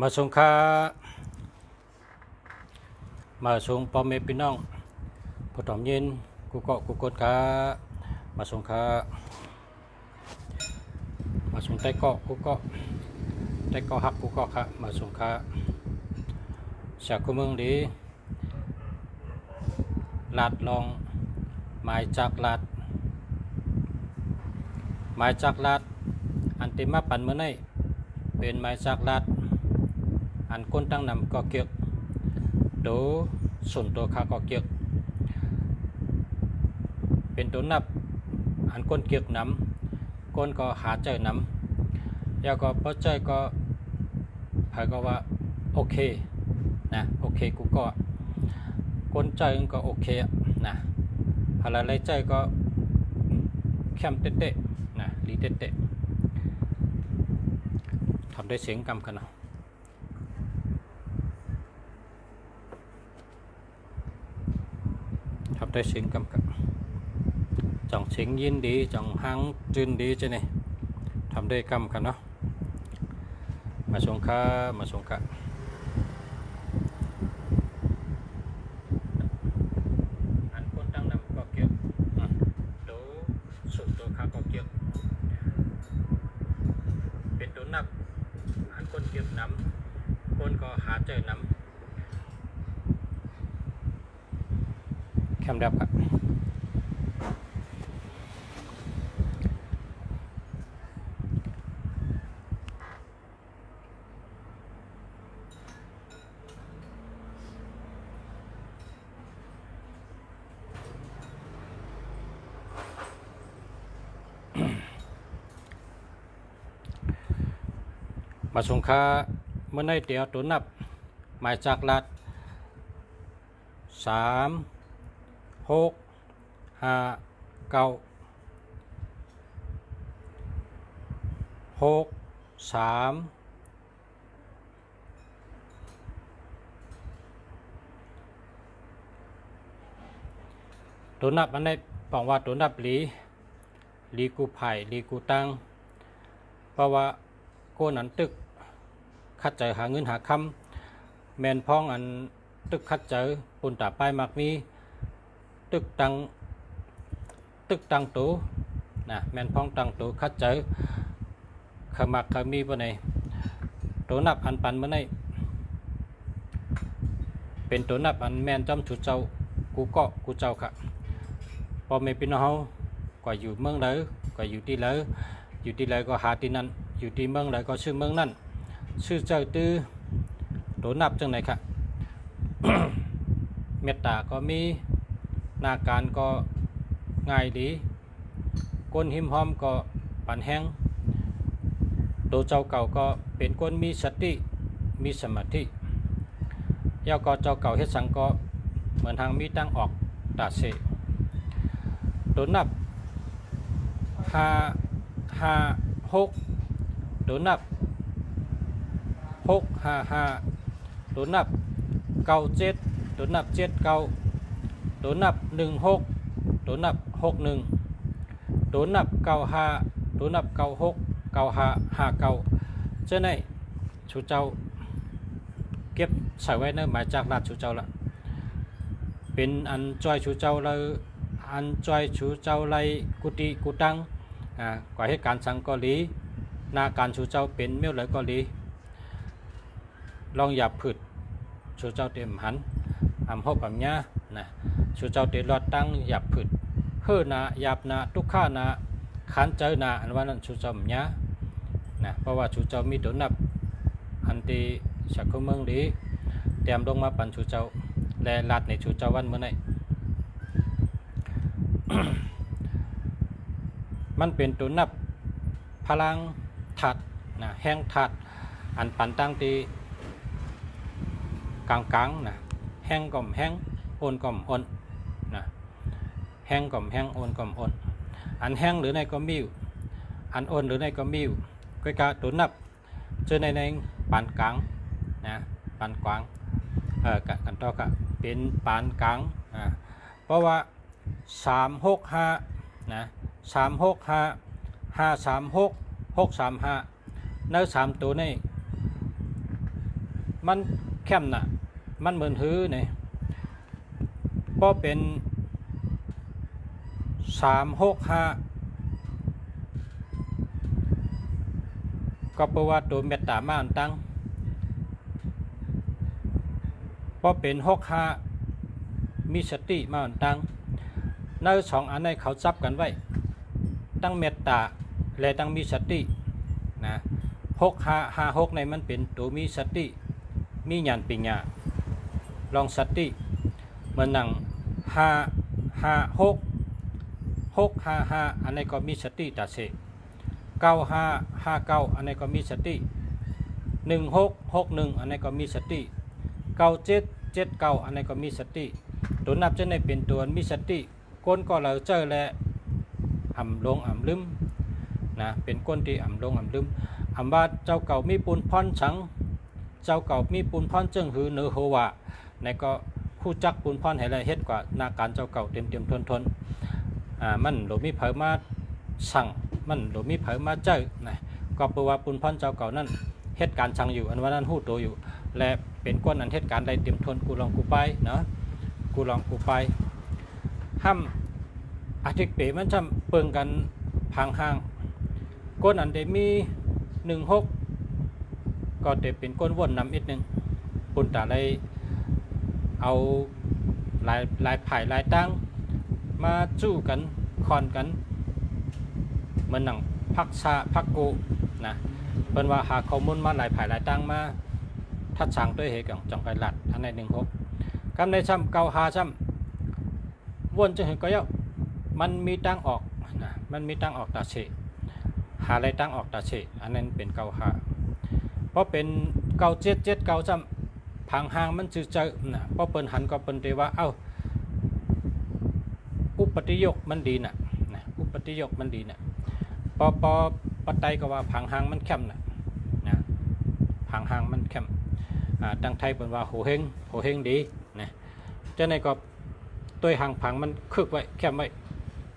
มาส่งค่ามาส่งพ่อแม่พี่น้องผู้ถ่อมยินกูเกาะกูกดค่ามาส่งค่ามาส่งใต้เกาะกูเกาะใต้เกาะหักกูเกาะค่ะมาส่งค่าจากกูเมืองดีลาดลองหมายจากลาดหมายจากลาดอันติมาปันเมื่อไงเป็นหมายจากลาดอันคนตั้งนำก็เกี่ยวโดส่วนตัวข้าก็เกี่ยวเป็นตัวนับอันคนเกี่ยวนำคนก็หาใจนำแล้วก็พอใจก็ใครก็ว่าโอเคนะโอเคกูก็คนใจก็โอเคนะพออะไรใจก็แคมเตะๆนะลีเตะๆทำได้เสียงกำกันเนาะทำได้เสียงกำกับจังเสียงยินดีจังหังจืนดีใช่ไหมทำได้กำกันเนาะมาส่งค่ามาส่งค่าอันคนตั้งนำก็เกี่ยวโดสุดตัวข้าก็เกี่ยวเป็นตัวนับอันคนเกี่ยวนำคนก็หาเจอนำแคมดับครับมาส่งค่าเมื่อในเดียวตัวนับหมายจากลัด365963ตัวนับอันนี้บอกว่าตัวนับลีกูไผ่ลีกูตังเพราะว่าโกนันตึกคัดใจหาเงินหาคำแมนพ้องอันตึกคัดใจปุ่นตาป้ายมักมีตึกตังตูนะแมนพ้องตังตูคัดใจขมักขมีปะไหนตัวนับอันปันเมื่อไหนเป็นตัวนับอันแมนจำชุดเจ้ากูเกาะกูเจ้าค่ะพอไม่เป็นเฮาก็อยู่เมืองไหนก็อยู่ที่ไหนอยู่ที่ไหนก็หาที่นั่นอยู่ที่เมืองไหนก็ชื่อเมืองนั่นชื่อเจ้าตื้อตัวนับจังไหนค่ะ เมตตาก็มีนาการก็ง่ายดีก้นหิมหอมก็ปันแห้งตัวเจ้าเก่าก็เป็นคนมีสติมีสมาธิยาวก็เจ้าเก่าเฮ็ดสังก็เหมือนทางมีตั้งออกตาเสตัวนับ556ตัวนับ655ตัวนับ97ตัวนับ79ตัวนับ16ตัวนับ61ตัวนับ95ตัวนับ96 95 59เจ้าไหนชูเจ้าเก็บใส่ไว้ในหมายจากลาดชูเจ้าละเป็นอันจอยชูเจ้าเลยอันจอยชูเจ้าไรกุฏิกุตังก่อให้การสังกอลีนาการชูเจ้าเป็นเมี่ยวไหลกอลีลองหยับผืดชูเจ้าเต็มหันหอบญานะชูเจ้าเต็มรอดตั้งหยับผืดเฮือนาหยับนาทุกข้านาขันเจอนาอันว่านั้นชูเจ้าญานะเพราะว่าชูเจ้ามีตัวนับอันตีสักขเมืองดีเตรียมลงมาปั่นชูเจ้าและลาดในชูเจ้าวันเมื่อไหร่ มันเป็นตัวนับพลังถัดนะแห้งถัดอันปันตั้งตีกลางนะแห้งก่อมแห้งโอนก่อมโอนนะแห้งก่อมแห้งโอนก่อมโอนอันแห้งหรือในก็มิวอันโอนหรือในก็มิวก็กะตัวนับเจอในปานกลางนะปานกลางกันต่อกะเป็นปานกลางเพราะว่า365นะ365 536 635ใน3ตัวนี้ มันแคมน่ะมันเหมือนหื้อเนี่ยก็เป็น365ก็เพราะว่าตัวเมตตามาอันตั้งพอเป็น65มีสติมาอันตั้งในสองอันในเขาจับกันไว้ตั้งเมตตาและตั้งมีสตินะ6556ในมันเป็นตัวมีสติมีญาณปัญญาลองสติเหมือนหนัง655อันนี้ก็มีสติตาเส9559อันนี้ก็มีสติ1661อันนี้ก็มีสติ9779อันนี้ก็มีสติตัวนับจะได้เป็นตัวมีสติก้นก็เราเจอและอ่ำลงอ่ำลืมนะเป็นก้นที่อ่ำลงอ่ำลืมอ่ำว่าเจ้าเก่ามีปูนพรฉังเจ้าเก่ามีปูนพรจึงหือเนื้อหัวในก็คู่จักปูนพรให้ละเฮ็ดกว่านาการเจ้าเก่าเต็มทนมันหลมีเผยมาสั่งมันหลมีเผยมาเจอนะก็แปลว่าปูนพรเจ้าเก่านั่นเหตุการณ์สั่งอยู่อันว่านั้นหู้โตอยู่และเป็นก้นอันเหตุการณ์ใดเต็มทนกูลองกูไปเนาะกูลองกูไปห้ามอาทิตย์เป๋มันจะเปิงกันพังห้างก้นอันเดมี16ก็เดเป็นก้นวนนำอีกหนึ่งปุ่นตาเลยเอาลายไผ่ลายตั้งมาจู้กันคอนกันเหมือนหนังพักซาพักกูนะเป็นว่าหาข้อมูลมาลายไผ่ลายตั้งมาทัดสั่งด้วยเหตุของจังไปหลัดอันใน16กำในซ้ำเกาหาซ้ำวนจะเห็นก็เยอะมันมีตั้งออกนะมันมีตั้งออกตาเฉหาอะไรตั้งออกตาเฉอันนั้นเป็นเกาหาเพราะเป็น9779ซ้ำพังห่างมันจืดเจอนะเพราะเปิ้นหันก็เปิ้นเตว่าเอ้าอุปติยกมันดีนะอุปติยกมันดีนะปปัตไตก็ว่าพังห่างมันเข้มนะพังห่างมันเข้มตั้งไทยเปิ้นว่าโหเฮงดีนะเจ้าในก็ตัวห่างพังมันคึกไว้เข้มไว้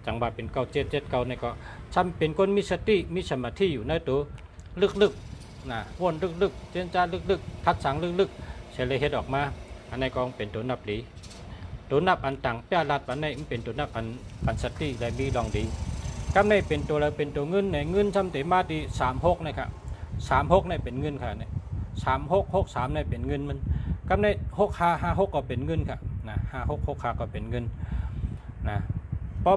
จังว่าเป็น9779ในก็ซ้ำเป็นคนมีสติมีสมาธิอยู่ในตัวลึกๆนะวนลึกๆเจนจาลึกๆทัดสังลึกๆเฉลยเฮ็ดออกมาอันในกองเป็นตัวนับดีตัวนับอันต่างแปรลัดอันในมันเป็นตัวนับอันสติและมีลองดีกำในเป็นตัวเราเป็นตัวเงินในเงินซ้ำเตมาที่36นะครับ36ในเป็นเงินค่ะเนี่ย3663ในเป็นเงินมันกำใน6556ก็เป็นเงินค่ะนะ5665ก็เป็นเงินนะพอ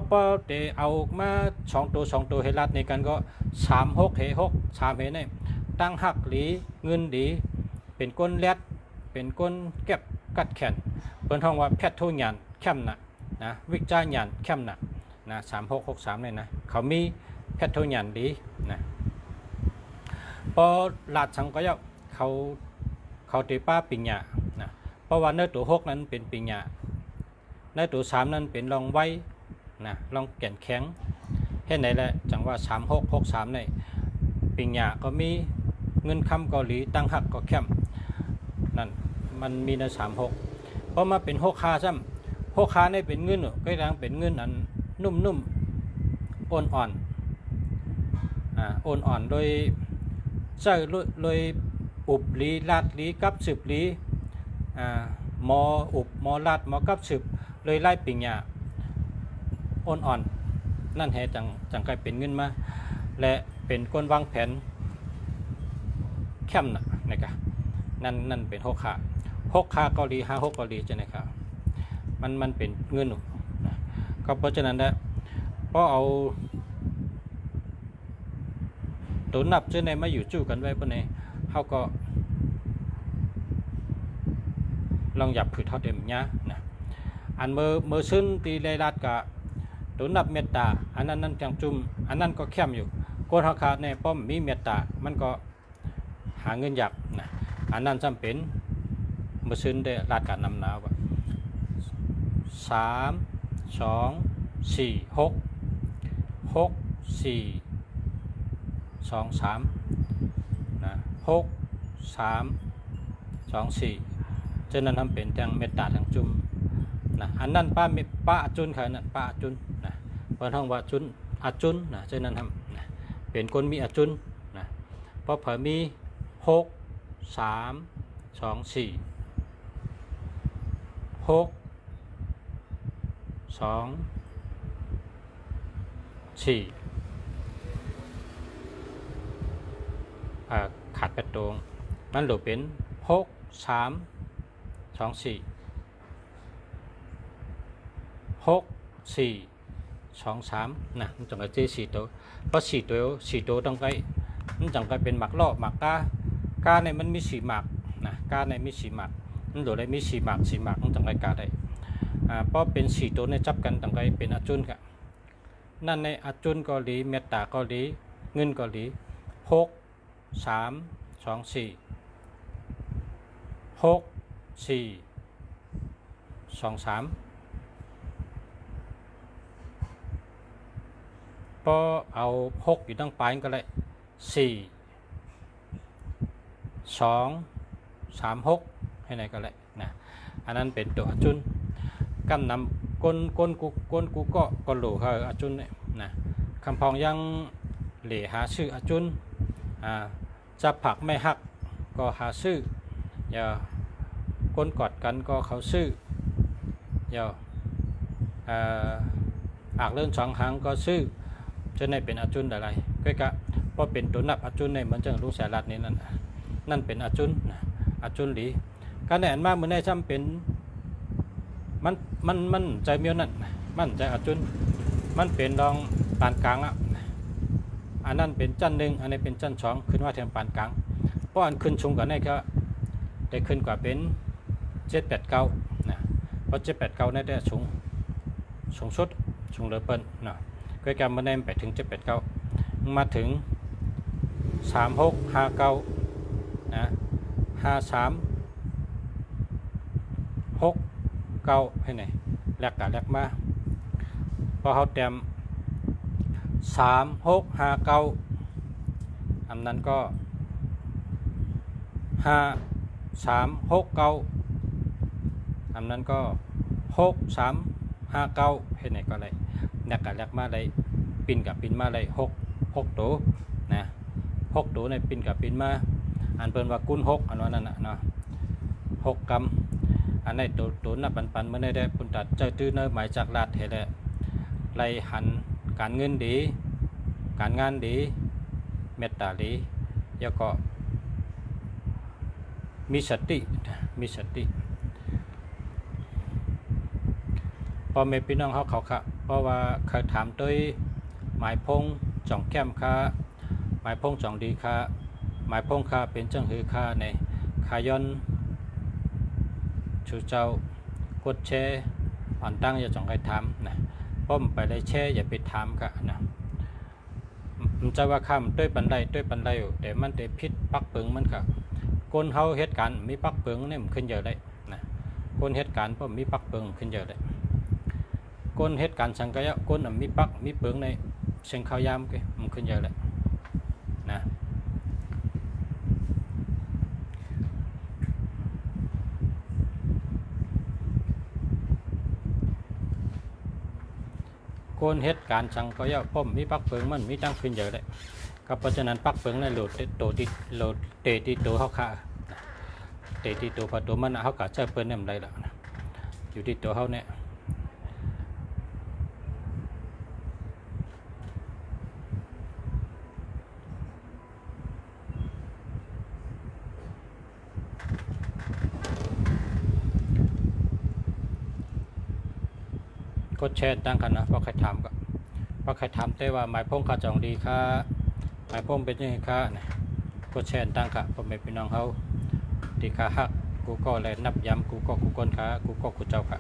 เตเอามา2ตัวเฮลัดในกันก็36เฮ6 3เฮในตั้งหักหลีเงินดีเป็นก้นแรดเป็นก้นเก็บกัดแขนเปิ้นท้องว่าแพทย์โทญานเข้มนะวิจารญานเข้มนะ3663เนี่ยนะเขามีแพทย์โทญานดีนะพอลาดสังก็ยเขาตีป้าปิญญานะเพราะว่าเนื้อตัว6นั้นเป็นปิญญาเนื้อตัว3นั้นเป็นรองไว้นะรองแก่นแข็งเห็นไหนแหละจังว่า3663ในปิญญาก็มีเงินคำเกาหลีตั้งหักก็เข้มนั่นมันมีใน36พอมาเป็น6คาซ้ำ6คาในเป็นเงินก็ยังเป็นเงินอันนุ่มอ่อนโดยใช้โดยอุบลีลาดลีกับสืบลีมออุบมอลาดมอกับสืบเลยไล่ปิญญาอ่อนนั่นแหจังกลายเป็นเงินมาและเป็นคนวางแผนเข้มนะครับนั่นเป็น6คาเกาหลี56เกาหลีจะนะครับมันเป็นเงินนะก็เพราะฉะนั้นแล้วพอเอาตัวนับเจ้าในมาอยู่จู้กันไว้ปะเนี่ยเขาก็ลองหยับผืดเท่าเดิมเนี้ยนะอันเมื่อซึ่งตีเลรัดกับตัวนับเมตตาอันนั้นจังจุ่มอันนั้นก็เข้มอยู่โกนเขาขาดในป้อมมีเมตตามันก็หาเงินหยับนะอันนั้นจำเป็นเมื่อซึ่งได้รัดการนำหนาวว่า3 2 4 6 4 2 3นะ6 3 2 4ฉะนั้นทำเป็นจังเมตตาจังจุ่มนะอันนั้นป้าจุนค่ะนั่นป้าจุนนะเพราะท่องว่าจุนอาจุนนะฉะนั้นทำนะเป็นคนมีอาจุนนะเพราะเผยมี6 3 4 6 2 4ขาดไปตรงมันหลุดเป็น6 3 2 4 6 4 2 3นะมันจังก็4ตัวเพราะ4ตัวต้องไปมันจังก็เป็นหมากล่อหมากกาในมันมี4หมากนะกาในมี4หมากมันโดดได้มี4หมากมันจังก็กาได้เพราะเป็น4ตัวในจับกันจังก็เป็นอาจุนครับนั่นในอาจุนเกาหลีเมตตาเกาหลีเงินเกาหลี6 3 2 4 6 4 2 3พอเอา6อยู่ตั้งปลายก็เลย4 2 3 6ให้ไหนก็เลยนะอันนั้นเป็นตัวอาจุนกำนำก้นกูก็หลูเขาอาจุนเนี่ยนะคำพองยังเหล่หาชื่ออาจุนจะผักไม่หักก็หาชื่ออย่าก้นกอดกันก็เขาชื่ออย่าอากเลื่อนสองหางก็ชื่อจะในเป็นอาจุนอะไรก็กะเพราะเป็นตัวนับอาจุนในมันจะรู้สารัดนี้นั่นเป็นอาจุนหลีการแอนมากเหมือนในจำเป็นมันใจเมียวนั่นมันใจอาจุนมันเป็นรองปานกลางอ่ะอันนั้นเป็นจันหนึ่งอันนี้เป็นจันสองขึ้นว่าแทนปานกลางเพราะอันขึ้นชงกันได้ก็ได้ขึ้นกว่าเป็น7 8 9นะเพราะ7 8 9ได้ชงสุดชงเลเปิลนะก็การมาแนมไปถึง7 8 9มาถึง3 6 5 9นะ5 3 6 9ให้ไหนแลกกันแลกมาพอเขาเต็ม3 6 5 9อันนั้นก็5 3 6 9อันนั้นก็6 3 5 9ให้ไหนก็เลยแลกกันแลกมาเลยปินกับปินมาเลย6ตัวนะ6ตัวในปินกับปินมาอันเป็นว่ากุ้น6อันนั้นน่ะเนาะ6 กำอันนี้ตัวนับปันเมื่อได้ปุ่นตัดเจอตื้อเนื้อหมายจากลาดเห็นเลยไล่หันการเงินดีการงานดีเมตตาดีแล้วก็มีสติพอเมพี่น้องเขาค่ะเพราะว่าเคยถามด้วยหมายพงจ่องแก้มค่ะหมายพงจ่องดีค่ะหมายพงค่ะเป็นจังหือค่ะในขายอนชูเจ้ากดแชร์อ่อนตั้งอย่าจ่องใครถามนะป้อมไปได้แชร์อย่าไปถามค่ะนะมันจะว่าข้ามด้วยปันไดอยู่แต่มันแต่พิษปักเปิงมันค่ะคนเฮาเหตุการณ์มีปักเปิงเนี่ยมันขึ้นเยอะเลยนะคนเหตุการณ์ป้อมมีปักเปิงขึ้นเยอะเลยคนเหตุการณ์สังกายะคนมีปักมีเปิงในเชิงข้าวยามก็มันขึ้นเยอะเลยนะคนเหตุการณ์สังกายะป้อมมีปักเปิงมันมีตั้งขึ้นเยอะเลยก็เพราะฉะนั้นปักเปิงในโหลดเตะที่ตัวเขาขาเตะที่ตัวพอตัวมันเขาขาเจอเปิ้ลเนี่ยมันได้แล้วอยู่ที่ตัวเขาเนี่ยกดแชร์ตั้งกันนะเพราะใครถามแต่ว่าหมายพงขาจองดีค่ะหมายพงเป็นยังไงค่ะกดแชร์ตั้งค่ะผมเป็นพี่น้องเขาดีค่ะฮักกูก็เลยนับย้ำกูก้นค่ะกูเจ้าค่ะ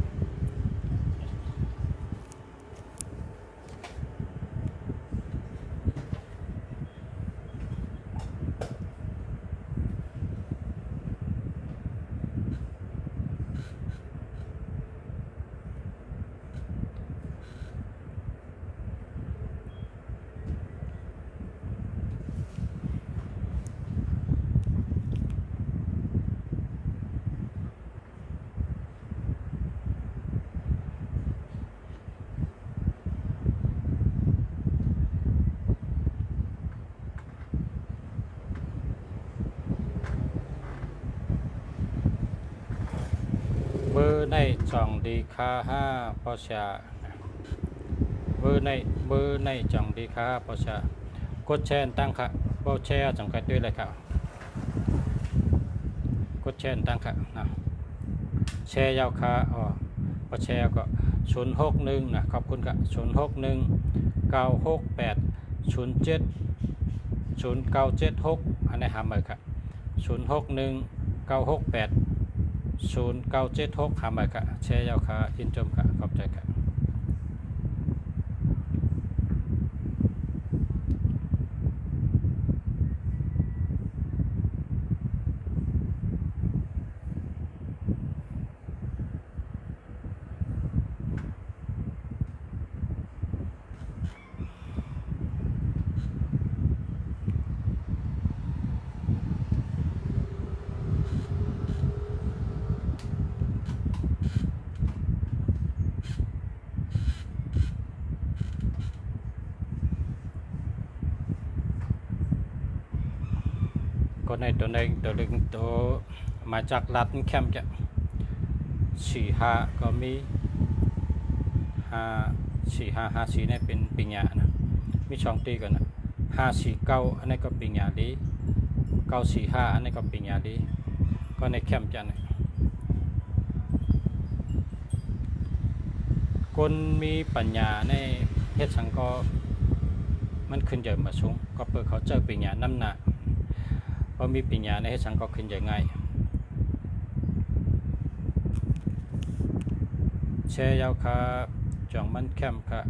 เบอร์ในจ่องดีค่าห้าปอชาเบอร์ในจ่องดีค่าปอชากดแชร์ตั้งค่ะโบแชร์จังกันด้วยเลยครับกดแชร์ตั้งค่ะนะแชร์ยาวค่าพอแชร์ก็061นะขอบคุณครับ061 968 07 0976อันนี้หามาครับ061 968 0976หามาครับแชร์ยาวค่ายินจมครับขอบใจครับก็ในตัวลึงตัวมาจากรัฐแคมป์จะ45ก็มี54นี่เป็นปิญญานะมีช่องตีกันนะ549อันนี้ก็ปิญญาดี945อันนี้ก็ปิญญาดีก็ในแคมป์จะนะคนมีปัญญาในเฮ็ดสังก็มันขึ้นเยอะมาสูงก็เปิดเขาเจอปิญญาน้ำหนักพอมีปัญญาในเฮ็ดสังก็ขึ้นอย่างง่ายแชร์ยาวค่ะจ่องมันแคมค่ะ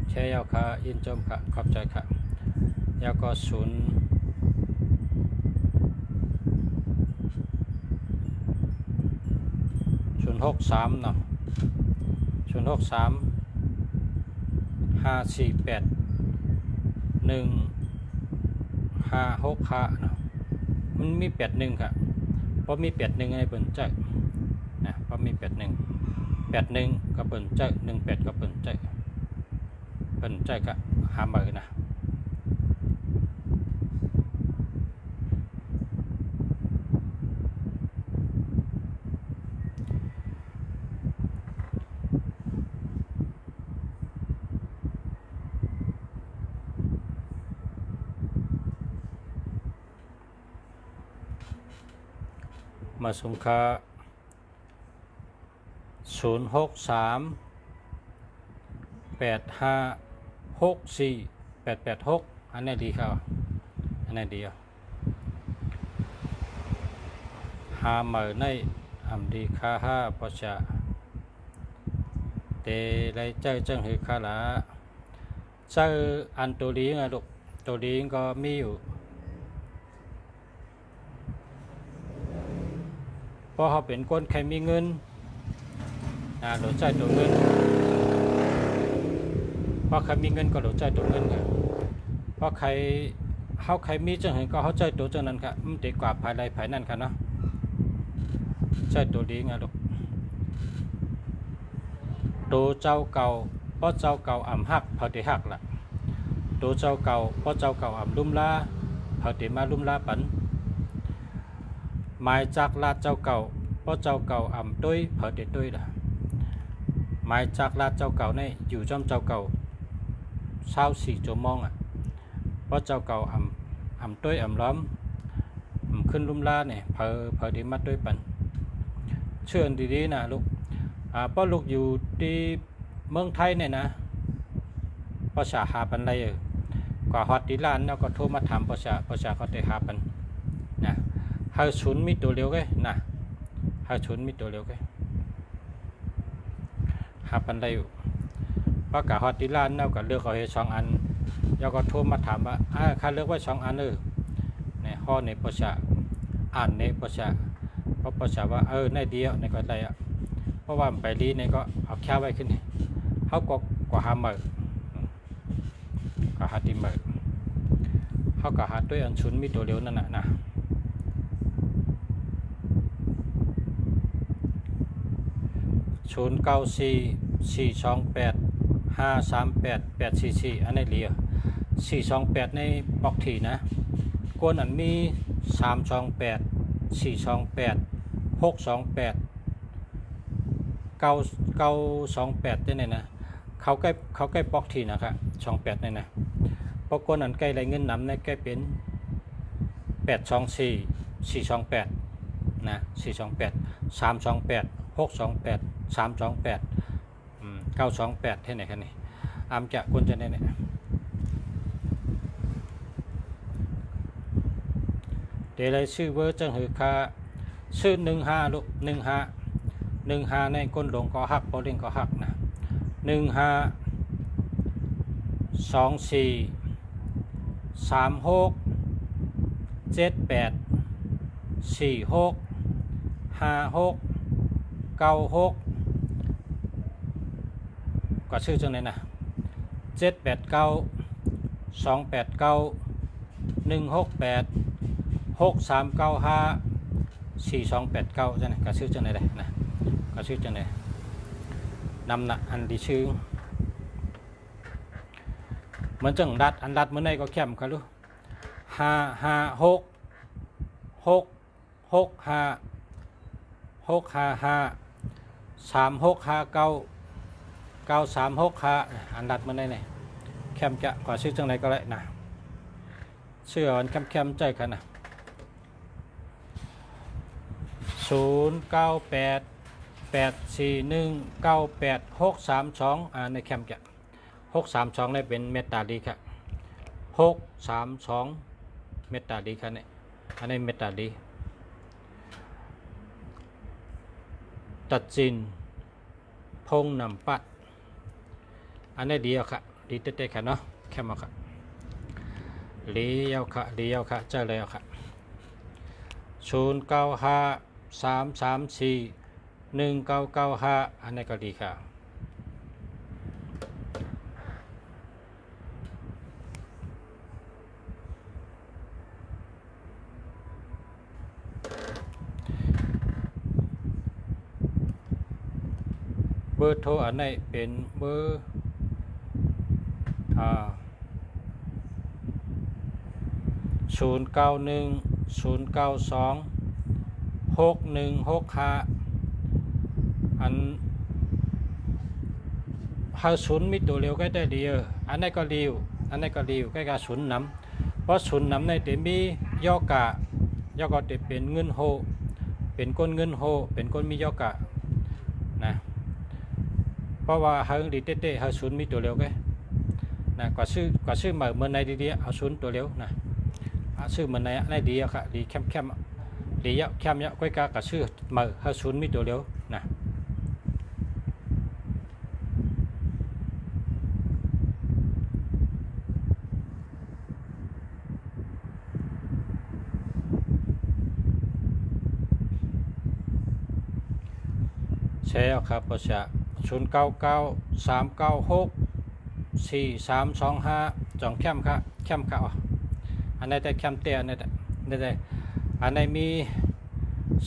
แชร์ยาวค่ะยินจมค่ะขอบใจค่ะยาวก็063เนาะ063 548 156ค่ะเนาะมันมี81ค่ะเพราะมี81ในเปิ่นใจนะเพราะมี81ก็เปิ่นใจ18ก็เปิ่นใจก็หาเบอร์นะมาสงค่า063 8564 886อันนี้ดีครับอันนี้ดีหาเมอในอำดีค่า5ปอชาเตไรเจ้าจังหือค่าละเจ้าอันตัวดีไงลูกตัวดีก็มีอยู่พอเขาเป็นคนใครมีเงินหลดใจตัวเงินพอใครมีเงินก็หลดใจตัวเงินครับพอใครมีจังเห็นก็เขาใจตัวจังนั้นครับมันดีกว่าภายในภายนั่นครับเนาะใจตัวดีไงลูกตัวเจ้าเก่าเพราะเจ้าเก่าอ่ำหักพอดีหักละตัวเจ้าเก่าเพราะเจ้าเก่าอ่ำลุ่มลาพอดีมาลุ่มลาปันหมายจากลาดเจ้าเก่าเพราะเจ้าเก่าอ่ำตุ้ยเผอเด็ดตุ้ยล่ะหมายจากลาดเจ้าเก่าในอยู่จอมเจ้าเก่า24 ชั่วโมงเพราะเจ้าเก่าอ่ำตุ้ยอ่ำล้อมขึ้นลุ่มลาเนี่ยเผอดีมัดด้วยปันเชื่อดีๆนะลูกเพราะลูกอยู่ที่เมืองไทยเนี่ยนะภาษาหาปันไรกว่าฮอตดีลานแล้วก็โทรมาถามภาษาเขาได้หาปันนะหาชุนมีตัวเร็วกันนะหาชุนมีตัวเร็วกันหาปันได้อยู่เพราะกับฮอตดีลานแล้วก็เลือกเขาให้2 อันแล้วก็โทรมาถามว่าข้าเลือกไว้2 อันในข้อในภาษาอ่านในภาษาเพราะภาษาว่าในเดียวในก็ได้เพราะว่าไปรีในก็เอาแค่ไว้ขึ้นเขาก็หาเมอก็หาตีเมอเขาก็หาด้วยอันชุนมีตัวเร็วนั่นนะ094 428 538 844อันนี้เหลียว428ในปอกถี่นะกวนอันมี328 428 628 928ได้เนี่ยนะเขาใกล้ปอกทีนะครับ28เนี่ยนะปอกคนอันใกล้ไรเงินนำในใกล้เป็น824 428นะ428 328 628 328 928เท่าไหร่ครับนี่อามจะควรจะเนี่ยเดี๋ยวเลยชื่อเวอร์จังหือค่าชื่อ15ลูก15ในก้นหลงก็หักพอเล่นก็หักนะ15 24 36 78 46 56 96ก็ชื่อจังไหนนะ789 289 168 6395 4289จังไหนก็ชื่อจังไหนเลยนะก็ชื่อจังไหนนำนะอันที่ชื่อเหมือนจังดัดอันดัดเมื่อไหร่ก็แคมกันลูก556 665 655 3659 9365อันดัดเมื่อไหร่เนี่ยแคมจะก็ชื่อจังไหนก็ได้นะเชื่ออันแคมใจกันนะ098 841 98 632ในแคมจะ632ได้เป็นเมตตาดีครับ632เมตตาดีครับเนี่ยอันนี้เมตตาดีตัดสินพงนำปัดอันนี้ดีเอาค่ะดีเต้ๆค่ะเนาะแคมเอาค่ะเลี้ยวค่ะเจอเลยเอาค่ะ095 334 1995อันนี้ก็ดีค่ะเบอร์โทรอันนี้เป็นเบอร์091 092 6165อัน50มีตัวเร็วก็ได้ดีอันนี้ก็เร็วใกล้กับ0นำเพราะ0นำในเต็มมีย่อกะจะเป็นเงินโฮเป็นก้นเงินโฮเป็นก้นมีย่อกะนะเพราะว่าเฮาดีเต้ๆเฮา0มีตัวเร็วก็นะกว่าชื่อเหมือนในดีๆเอา0ตัวเร็วนะชื่อเหมือนในดีอะค่ะดีเข้มดีเยอะเข้มเยอะก้อยกากับชื่อเหมือนเฮา0มีตัวเร็วนะใช่ครับประชา099 396 4325จองเข้มค่ะอันนี้แต่เข้มเตี้ยอันนี้ได้อันนี้มี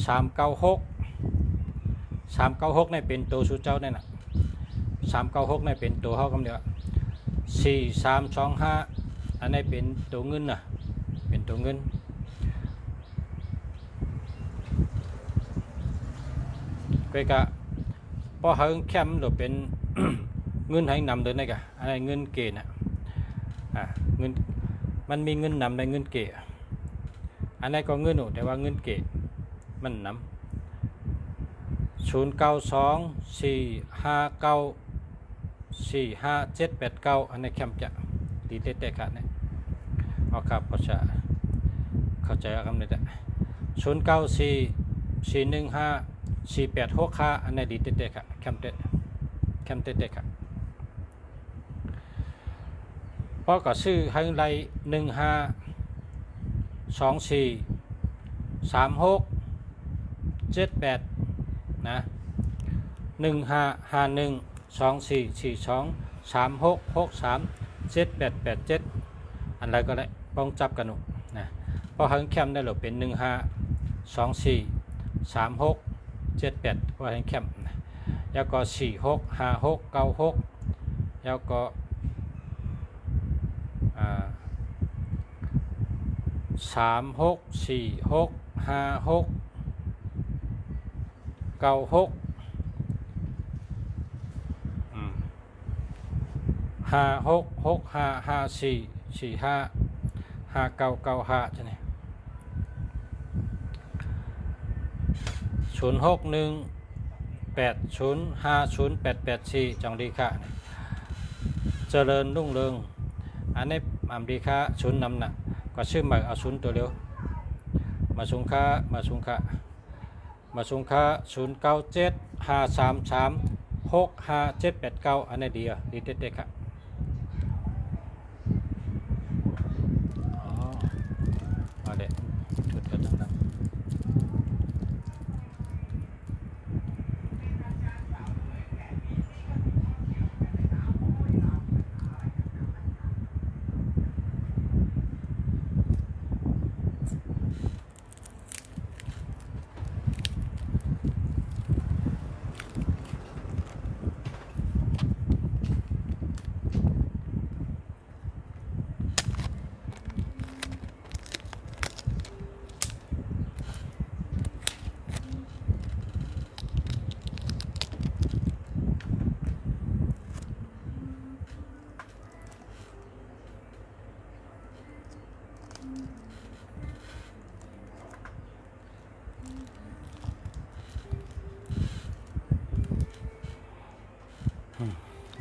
396นี่เป็นตัวสุเจ้าเนี่ยนะ396นี่เป็นตัวเขากำเดียว4325อันนี้เป็นตัวเงินนะเป็นตัวเงินก็กะพอเฮาเข้มหรือเป็น เงินให้นำเดินได้กะอะไรเงินเกณฑ์นะเงินมันมีเงินนำในเงินเกณฑ์อันนี้ก็เงินหนูแต่ว่าเงินเกณฑ์มันนำ092 459 45789อันนี้แคมจะดีเต้ๆค่ะเนี่ยเอาครับพอจะเข้าใจคำนี้ได้094 415 4865อันนี้ดีเต้ๆค่ะแคมเต้ๆค่ะเพราะก็ซื้อให้ไร15 24 36 78นะ1551 2442 3663 7887อันไรก็ได้ป้องจับกันหนูนะเพราะให้แคมได้หรือเป็น15 24 36 78ว่าให้แคมนะแล้วก็46 56 96แล้วก็36 46 56 96 566554455995จะเนี่ย0618050884จังดีค่ะเจริญรุ่งเรืองอันนี้อำดีค่ะชุนนำหนักก็ชื่อใหม่เอาชุนตัวเร็วมาชุงค่า0975336579อันนี้ดีอ่ะดีเด็ดๆค่ะมาเด็ดชุดกันทั้งนั้น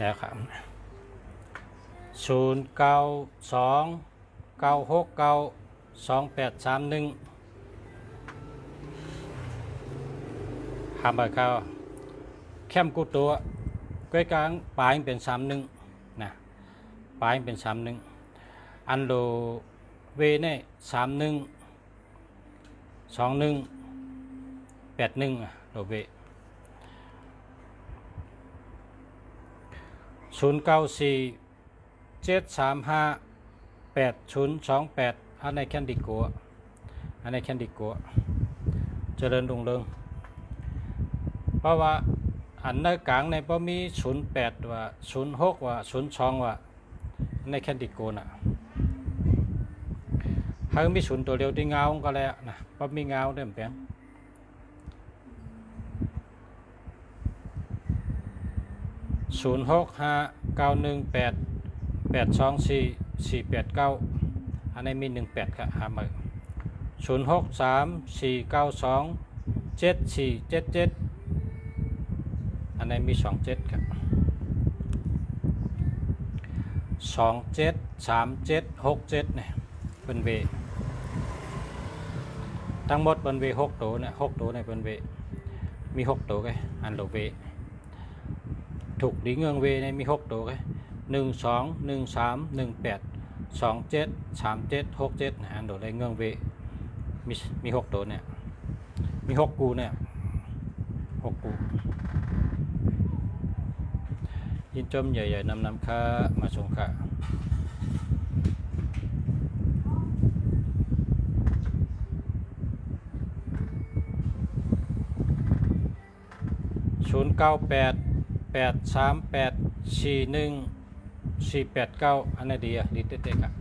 แล้วครับ0929692831หาใบเก้าเข้มกูตัวก้อยกลางปลายเป็น31นะปลายเป็น31อันโดเวเนี่ย312181โดเว0947358028อันในแคนดิโกเจริญรุ่งเรืองเพราะว่าอันในกลางในบ่มี08ว่า06ว่า02ว่าในแคนดิโกน่ะหากมี0ตัวเดียวที่เงาก็แล้วนะบ่มีเงาเด้อแปลง065918824489อันนี้มี18ครับหามา0634927477อันนี้มี27ครับ273767เนี่ยเป็นเวทั้งหมดเป็นเว6ตัวเนี่ย6ตัวในเป็นเวมี6ตัวไงอันโลเวถูกดีเงืองเวในมี6ตัวไง121318273767นะอันโดได้เงืองเวมี6ตัวเนี่ยมี6กูเนี่ย6กูยินจมใหญ่ๆนำค่ามาชงค่ะ098838418489อันนี้ดีอ่ะดีเด็ดๆอ่ะ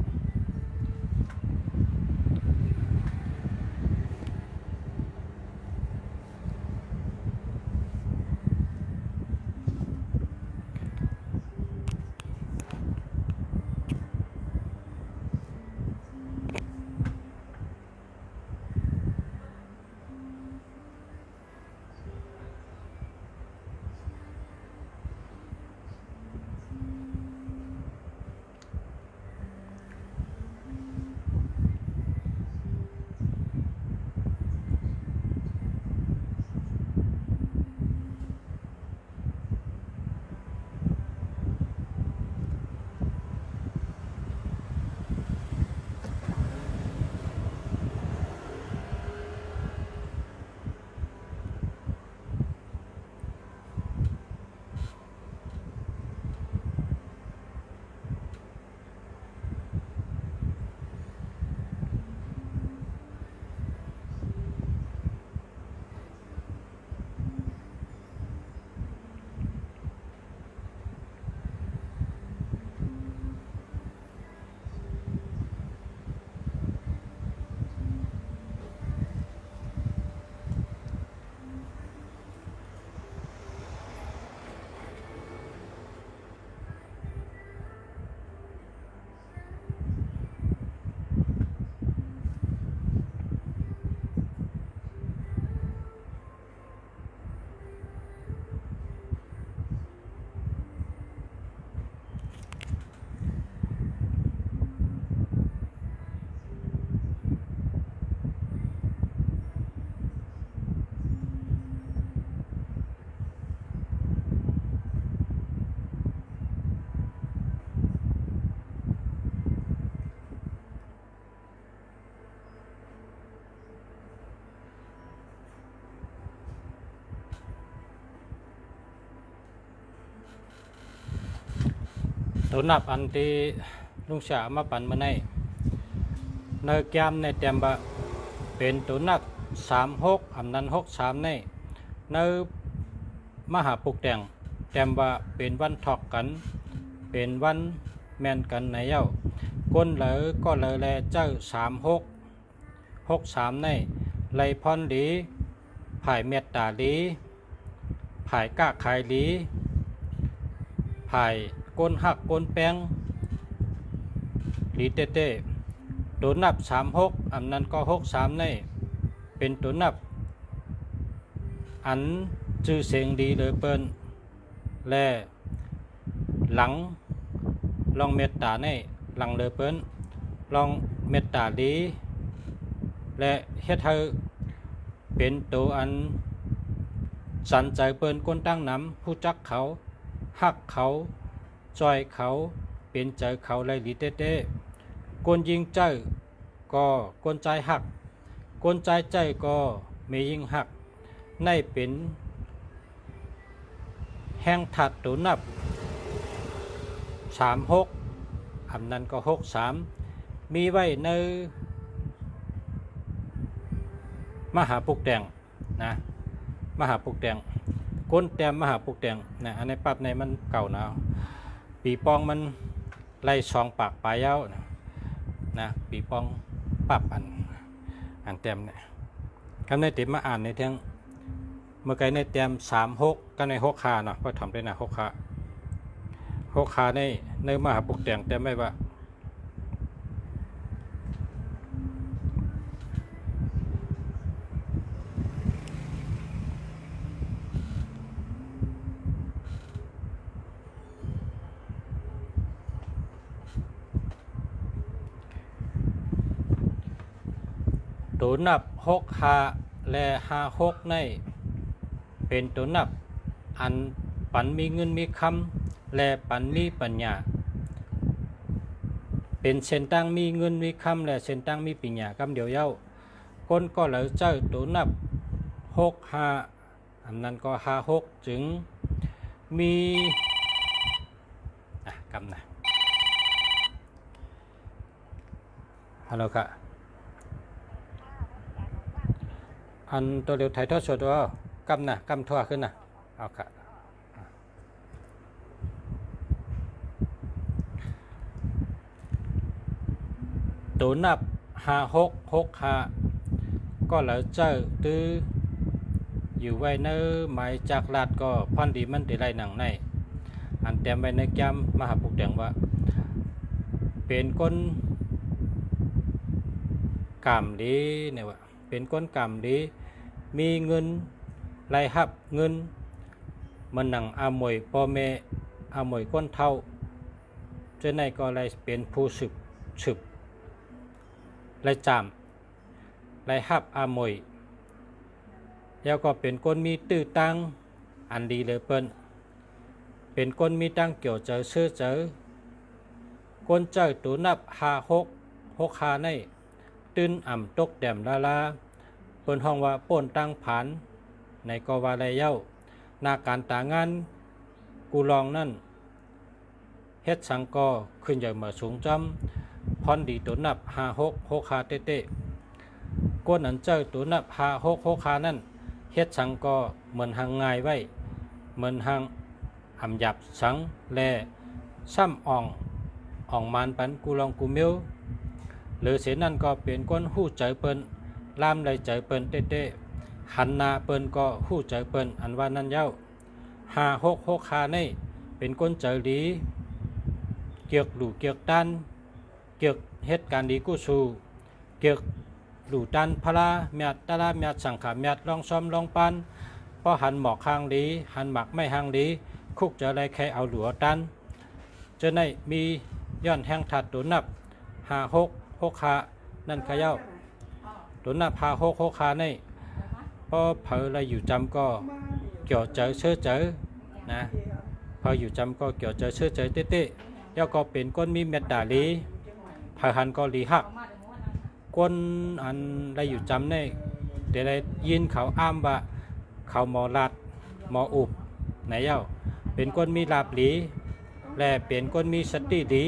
ตัวนับอันที่ลุงเสียมาปั่นมาในแก้มในเต็มบะเป็นตัวนับ36อันนั้น63ในมหาปุกแต่งเต็มบะเป็นวันถอกกันเป็นวันแม่นกันในเย้าก้นเหลอก็เลยแลเจ้า3663ในไลพรหลีผายเมตตาหลีผายก้าขายหลีผายก้นหักก้นแป้งหลีเต้ตัวนับ36อันนั้นก็63ในเป็นตัวนับอันจื่อเสียงดีเลยเปิ้นและหลังลองเมตตาในหลังเลยเปิ้นลองเมตตาดีและเฮ็ดให้เป็นตัวอันสันใจเปิ้นก้นตั้งน้ำผู้จักเขาหักเขาจอยเขาเป็นใจเขาไรหลีเต้ก้นยิงใจก็ก้นใจหักก้นใจใจก็ไม่ยิงหักในเป็นแห้งถัดตัวนับ36อันนั้นก็63มีไว้ในมหาปุกแต่งนะมหาปุกแต่งก้นแต้มมหาปุกแต่งนะอันในปรับในมันเก่านะปีปองมันไล่2ปากปลายยาวนะปีปองปรับอันแต้มเนี่ยคำในเต็มมาอ่านในเทียงเมื่อไกลในแต้ม36ก็ใน6ขาเนาะก็ทำได้นะ6ขาในมหาปุกแต่งแต้มไม่ว่าตัวนับ6และ56ในเป็นตัวนับอันปันมีเงินมีคำและปันมีปัญญาเป็นเส้นตั้งมีเงินมีคำและเส้นตั้งมีปัญญากำเดียวเย้าก้นก็เลยเจ้าตัวนับ65อันนั้นก็56จึงมีกำนะฮัลโหลค่ะอันตัวเดียวถ่ายทอดสดว่ากำนะกำทั่วขึ้นนะเอาค่ะตัวนับ5665ก็แล้วเจ้าตื้ออยู่ไว้เนื้อหมายจากลาดก็พันดีมันติไรหนังในอันเต็มไว้ในแก้มมหาปุกแดงว่าเป็นก้นกำดีเนี่ยว่าเป็นก้นกำดีมีเงินรายหับเงินมันหนังอามวยพ่อแม่อามวยก้นเท่าเจ้าในก็เลยเป็นผู้สืบรายจำรายหับอามวยแล้วก็เป็นก้นมีตื้อตั้งอันดีเลยเปิ้นเป็นก้นมีตั้งเกี่ยวเจอซื้อเจอก้นเจอตัวนับ56ขาในตื้นอ่ำตกแดมลาเปิ้นห้องว่าป่นตั้งผันในกวาไลเย้านาการตางานกูลองนั่นเฮ็ดสังกอขึ้นใหญ่มาสูงจำพรดีตัวนับ56ขาเต้ก้นอันเจอตัวนับ56ขานั่นเฮ็ดสังกอเหมือนหางง่ายไว้เหมือนหางอ่ำหยับสังแลซ้ำอ่องมานปันกูลองกูมิวหรือเสียนั่นก็เป็นก้นหู้ใจเปิ้นลามเลยใจเปิ้นเต้หันนาเปิ้นก็หู้ใจเปิ้นอันว่านั่นเย้า56ขาในเป็นก้นใจดีเกียกหลู่เกียกตันเกียกเฮ็ดการดีกู้สู่เกียกหลู่ตันพลาเมียดตะลาเมียดสังขาเมียดลองซ้อมลองปันพอหันหมอกหางดีหันหมักไม่หางดีคุกจะไรแค่เอาหลัวตันจะในมีย้อนแห้งถัดตัวนับ56ขานั่นขย่าตัวนับ56ขาในพอเผลออะไรอยู่จำก็เกี่ยวเจอเชื่อเจอนะพออยู่จำก็เกี่ยวเจอเชื่อเจอเต้แล้วก็เป็นก้นมีเม็ดด่าลีพาหันก็ลีหักก้นอันอะไรอยู่จำในเดี๋ยวได้ยินเขาอ้ามว่าเขาหมอลัดหมออุบไหนเย้าเป็นก้นมีลาบหลี และเป็นคนมีสติดี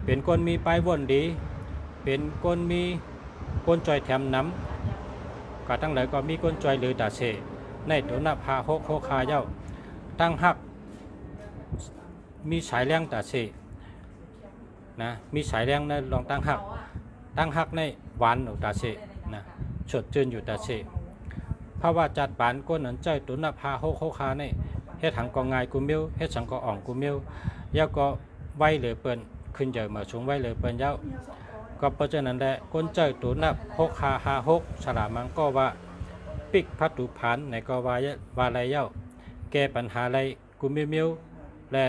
เป็นคนมีปลายวนดีเป็นคนมีคนจอยแถมน้ำก็ตั้งหลายก็มีคนจอยหรือตาเสในตัวนับหาหกหกขาเย้าตั้งหักมีสายแรงตาเสนะมีสายแรงในลองตั้งหักในหวานอยู่ตาเสนะสดชื่นอยู่ตาเสเพราะว่าจัดปานก้นนั้นใจตัวนับหาหกหกขาในเฮ็ดหังก็ง่ายกูมิ้วเฮ็ดสังก็อ่องกูมิ้วแล้วก็ไว้เลยเปิ้นขึ้นเยอะมาชงไว้เลยเปิ้นเย้าก็เพราะฉะนั้นแหละคนใจตัวนับหกขาหาหกฉลามังก็ว่าปิกพัตุพันในก็ว่าอะไรเย้าแก้ปัญหาอะไรกูมิ้วและ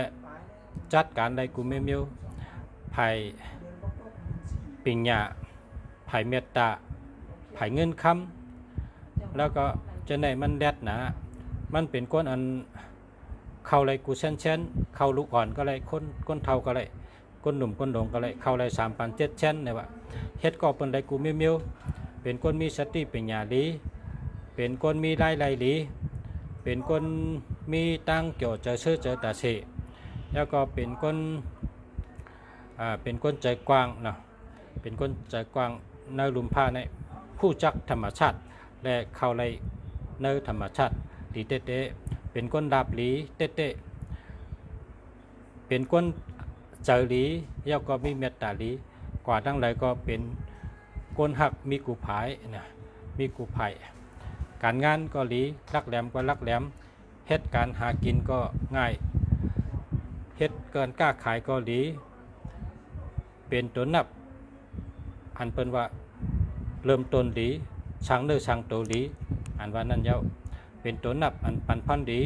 จัดการอะไรกูมิ้วภายปิญญาภายเมตตาภายเงินคำแล้วก็จะไหนมันแดดหนามันเป็นก้นอันเข้าไรกูเช่นเข้าลูกอ่อนก็ไรก้นเท่าก็ไรก้นหนุ่มก้นโด่งก็ไรเข้าไร3,700เช่นเนี่ยว่าเฮ็ดก็เป็นไรกูมิ้วเป็นก้นมีสติปัญญาดีเป็นก้นมีไล่ดีเป็นคนมีตั้งเกี่ยวเจอเชื่อเจอตาเสแล้วก็เป็นคนใจกว้างเนาะเป็นคนใจกว้างในลุมผ้าในผู้จักธรรมชาติและเข้าในธรรมชาติดีเต้เป็นคนดาบหลีเต้เป็นคนเจอหลีแล้วก็มีเมตตาหลีกว่าทั้งหลายก็เป็นคนหักมีกุภายนะมีกุภายการงานก็หลีรักแหลมก็รักแหลมเฮ็ดการหากินก็ง่ายเฮ็ดเกินกล้าขายก็หลีเป็นตัวนับอันเป็นว่าเริ่มต้นหลีช่างเนื้อช่างโตหลีอันว่านั่นเย้าเป็นตัวนับอันปันพันหลี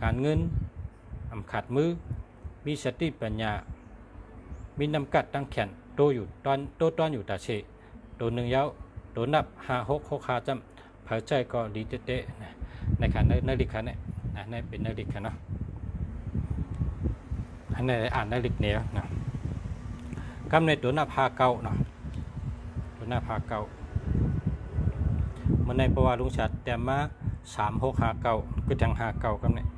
การเงินขาดมือมีสติปัญญามีน้ำกัดตั้งแขนโตอยู่ตอนอยู่ตาเชตัวหนึ่งเย้าตัวนับ5 6 6ขาจำเผาใจก็ดีเต้ในขันในลิกขันเนี่ยในเป็นในลิกขันเนาะอันนี้อ่านในลิกเนี้ยนะกำในตัวหน้าพาเก่าเนาะตัวหน้าพาเก่ามันในประวัติลุงชัดแต่มา3659คือทาง59กำเนี่ย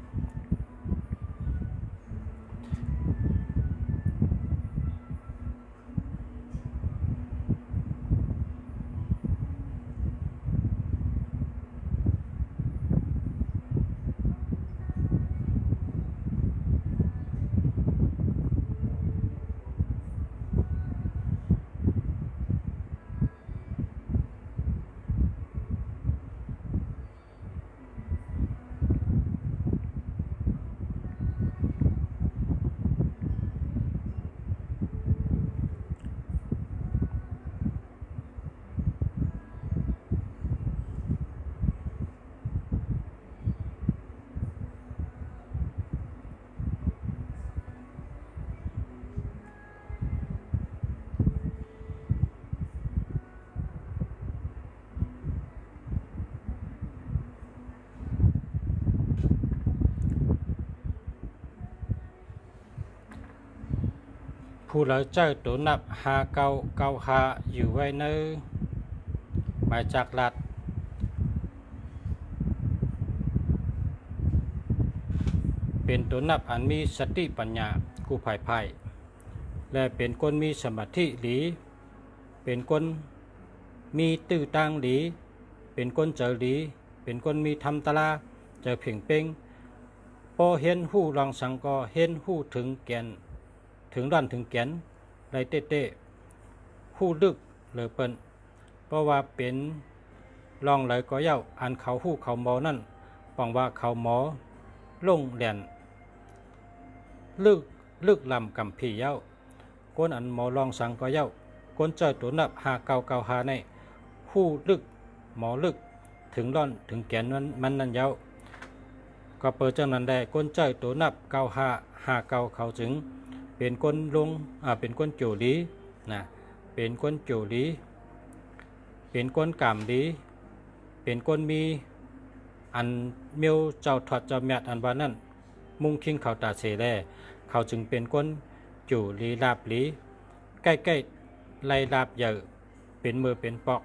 ผู้เราเจ้าตัวนับ5995อยู่ไว้ในหมายจากรัฐเป็นตัวนับอันมีสติปัญญากูภายภายและเป็นคนมีสมาธิหลีเป็นคนมีตื้อตังหลีเป็นคนเจอหลีเป็นคนมีทำตลาเจอเพ่งเป้งพอเห็นหู้ลองสังก็เห็นหู้ถึงแกนถึงด้านถึงแกนไรเต้หู้ลึกหรือเปิ้นเพราะว่าเป็นลองไหลก็เย้าอันเขาหู้เขาหมอนั่นปองว่าเขาหมอลงแหลนลึกลำกำพี่เย้าก้นอันหมอลองสังก็เย้าก้นเจ้าตัวนับ5995ในหู้ลึกหมอลึกถึงด้านถึงแกนนั้นมันนั่นเย้าก็เปิดจังนั้นได้ก้นเจ้าตัวนับ9559เขาจึงเป็นคนเป็นคนโจลีนะเป็นคนโจลีเป็นคนกามลีเป็นคนมีอันเมียวเจ้าถอดเจ้าแมดอันว่านั่นมุ่งคิงเขาตาเสแลเขาจึงเป็นคนโจลีลาบลีใกล้ไล่ลาบเยอะเป็นมือเป็นปอก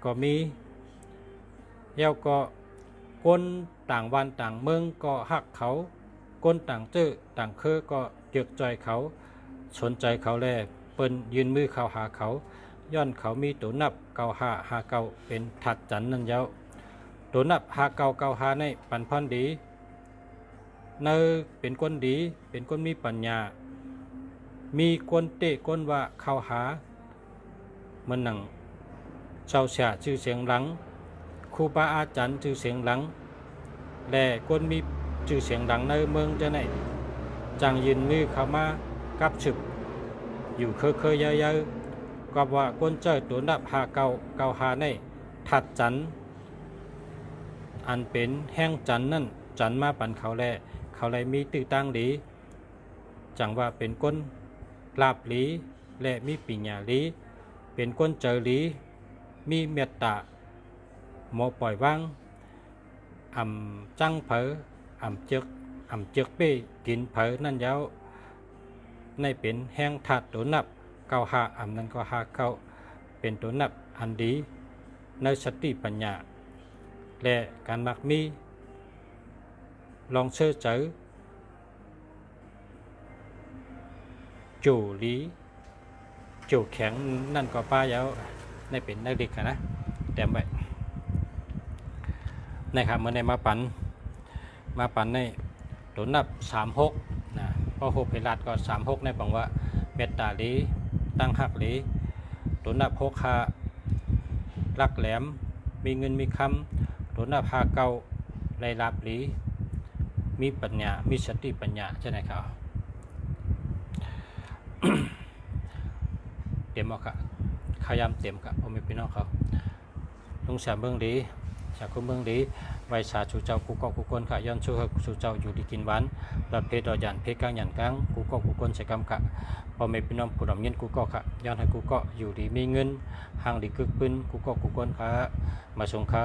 ก็มีแล้วก็คนต่างวันต่างเมืองก็หักเขา ก้นต่างเจ้อต่างเคอก็เยือกใจเขาสนใจเขาแลเปิ้นยืนมือเข้าหาเขาย้อนเขามีตัวนับเก่าหาหาเก่าเป็นถัดจันนั่นเย้าตัวนับหาเก่าเก่าหาในปันพันดีเนอเป็นคนดีเป็นคนมีปัญญามีคนเตะคนว่าเข้าหามันหนังเจ้าเสียชื่อเสียงหลังครูบาอาจารย์ชื่อเสียงหลังและคนมีชื่อเสียงหลังในเมืองจะไหนจังยืนมือเข้ามากับฉึบอยู่เคยเยอะๆกับว่าคนเจอตัวนับหาเก่าเก่าหาในถัดจันอันเป็นแห้งจันนั่นจันมาปันเขาแลเขาเลยมีตื้อตั้งดีจังว่าเป็นคนลาบลีและมีปัญญาลีเป็นคนเจอลีมีเมตตาโมปล่อยว่างจังเผอจึกเป้กินเผอนั่นยาวในเป็นแห้งถัดตัวนับเก่าหานั้นก็หาเก่าเป็นตัวนับอันดีในสติปัญญาและการมักมีลองเชื่อเจอจู่ลีจู่แข็งนั่นก็ป้ายาวในเป็นนักเด็กนะแต้มไว้นะครับเมื่อในมาปันในตัวนับ36นะพอ6เพลัดก็36ในบอกว่าเมตตาลีตั้งหักลีตัวนับ6หารักแหลมมีเงินมีคำตัวนับหาเก่าไรลาบลีมีปัญญามีสติปัญญาใช่ไหมครับ เตรียมเอาค่ะขยำเตรียมกับพ่อแม่พี่น้องเขาลุงสามเบื้องดีสาคุเบื้องดีไว้สาชูเจ้ากูก็กูคนค่ะย้อนชูชูเจ้าอยู่ดีกินหวานประเพดอยันเพกลางยันกลางกูก็กูคนใช้กรรมค่ะพ่อแม่พี่น้องผู้ดำเงินกูก็ค่ะย้อนให้กูก็อยู่ดีมีเงินห่างดีกึกปืนกูก็กูคนค่ะมาส่งค่ะ